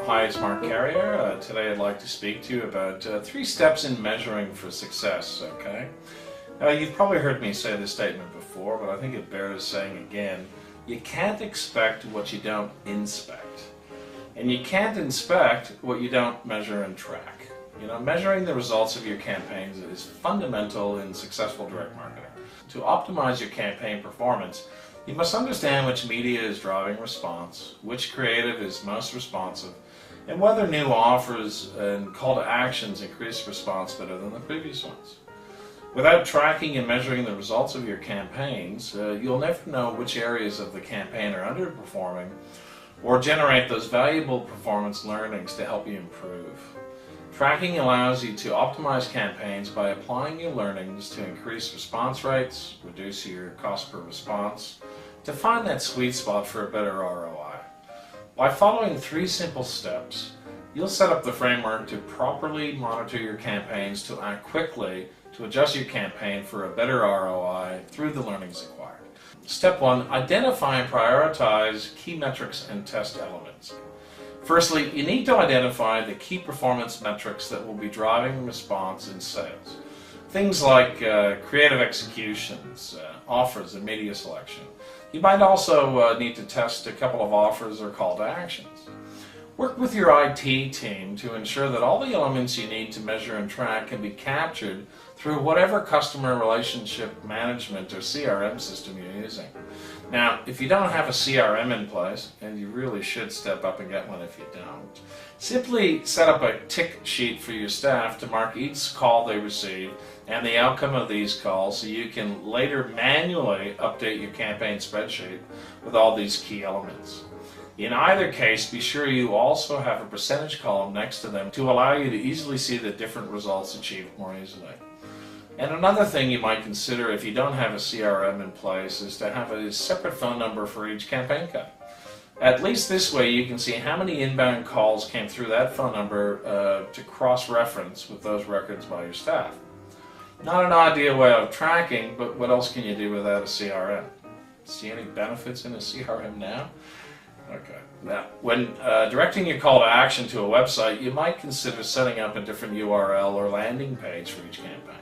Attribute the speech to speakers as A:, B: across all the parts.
A: Hi, it's Marc Carriere. Today I'd like to speak to you about 3 steps in measuring for success, okay? You've probably heard me say this statement before, but I think it bears saying again. You can't expect what you don't inspect. And you can't inspect what you don't measure and track. You know, measuring the results of your campaigns is fundamental in successful direct marketing. To optimize your campaign performance, you must understand which media is driving response, which creative is most responsive, and whether new offers and call to actions increase response better than the previous ones. Without tracking and measuring the results of your campaigns, you'll never know which areas of the campaign are underperforming or generate those valuable performance learnings to help you improve. Tracking allows you to optimize campaigns by applying your learnings to increase response rates, reduce your cost per response, to find that sweet spot for a better ROI. By following 3 simple steps, you'll set up the framework to properly monitor your campaigns, to act quickly, to adjust your campaign for a better ROI through the learnings acquired. Step 1, identify and prioritize key metrics and test elements. Firstly, you need to identify the key performance metrics that will be driving response in sales. Things like creative executions, offers, and media selection. You might also need to test a couple of offers or call to actions. Work with your IT team to ensure that all the elements you need to measure and track can be captured through whatever customer relationship management or CRM system you're using. Now, if you don't have a CRM in place, and you really should step up and get one if you don't, simply set up a tick sheet for your staff to mark each call they receive and the outcome of these calls, so you can later manually update your campaign spreadsheet with all these key elements. In either case, be sure you also have a percentage column next to them to allow you to easily see the different results achieved more easily. And another thing you might consider if you don't have a CRM in place is to have a separate phone number for each campaign code. At least this way you can see how many inbound calls came through that phone number to cross-reference with those records by your staff. Not an ideal way of tracking, but what else can you do without a CRM? See any benefits in a CRM now? Okay. Now, when directing your call to action to a website, you might consider setting up a different URL or landing page for each campaign.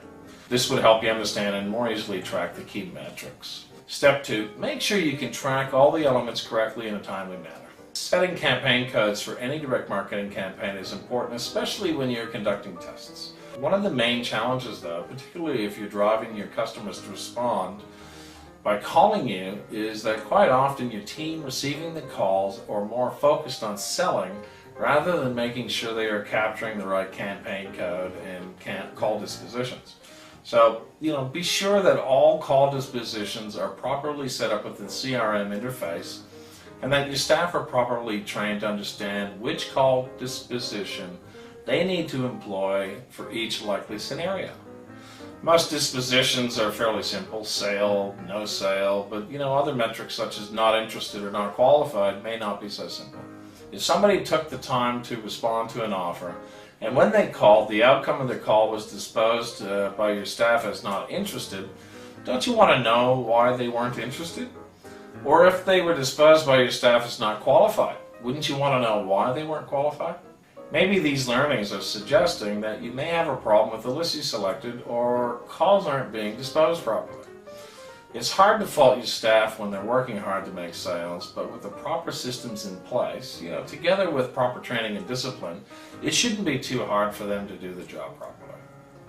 A: This would help you understand and more easily track the key metrics. Step 2, make sure you can track all the elements correctly in a timely manner. Setting campaign codes for any direct marketing campaign is important, especially when you're conducting tests. One of the main challenges, though, particularly if you're driving your customers to respond by calling you, is that quite often your team receiving the calls are more focused on selling rather than making sure they are capturing the right campaign code and call dispositions. So, be sure that all call dispositions are properly set up with the CRM interface and that your staff are properly trained to understand which call disposition they need to employ for each likely scenario. Most dispositions are fairly simple, sale, no sale, but other metrics such as not interested or not qualified may not be so simple. If somebody took the time to respond to an offer, and when they called, the outcome of their call was disposed by your staff as not interested, don't you want to know why they weren't interested? Or if they were disposed by your staff as not qualified, wouldn't you want to know why they weren't qualified? Maybe these learnings are suggesting that you may have a problem with the list you selected or calls aren't being disposed properly. It's hard to fault your staff when they're working hard to make sales, but with the proper systems in place, together with proper training and discipline, it shouldn't be too hard for them to do the job properly.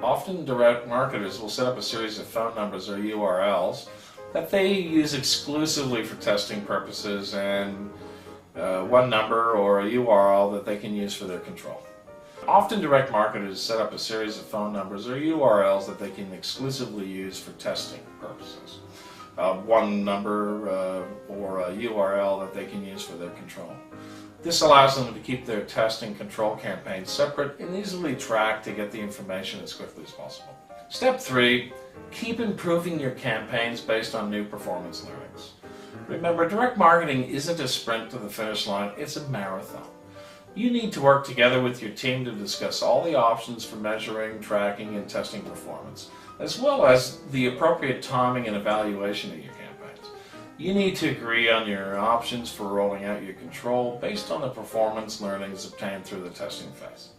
A: Often direct marketers will set up a series of phone numbers or URLs that they use exclusively for testing purposes and one number or a URL that they can use for their control. Often direct marketers set up a series of phone numbers or URLs that they can exclusively use for testing purposes. One number or a URL that they can use for their control. This allows them to keep their test and control campaigns separate and easily track to get the information as quickly as possible. Step 3, keep improving your campaigns based on new performance learnings. Remember, direct marketing isn't a sprint to the finish line, it's a marathon. You need to work together with your team to discuss all the options for measuring, tracking, and testing performance, as well as the appropriate timing and evaluation of your campaigns. You need to agree on your options for rolling out your control based on the performance learnings obtained through the testing phase.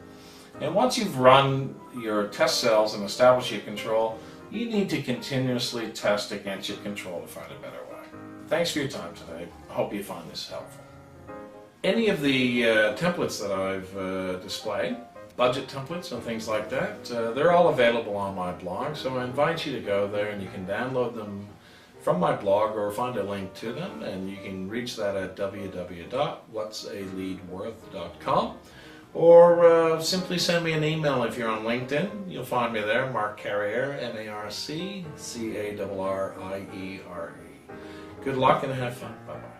A: And once you've run your test cells and established your control, you need to continuously test against your control to find a better way. Thanks for your time today. I hope you find this helpful. Any of the templates that I've displayed, budget templates and things like that, they're all available on my blog, so I invite you to go there and you can download them from my blog or find a link to them, and you can reach that at www.whatsaleadworth.com, or simply send me an email if you're on LinkedIn. You'll find me there, Marc Carriere, MarcCarriere. Good luck and have fun. Bye-bye.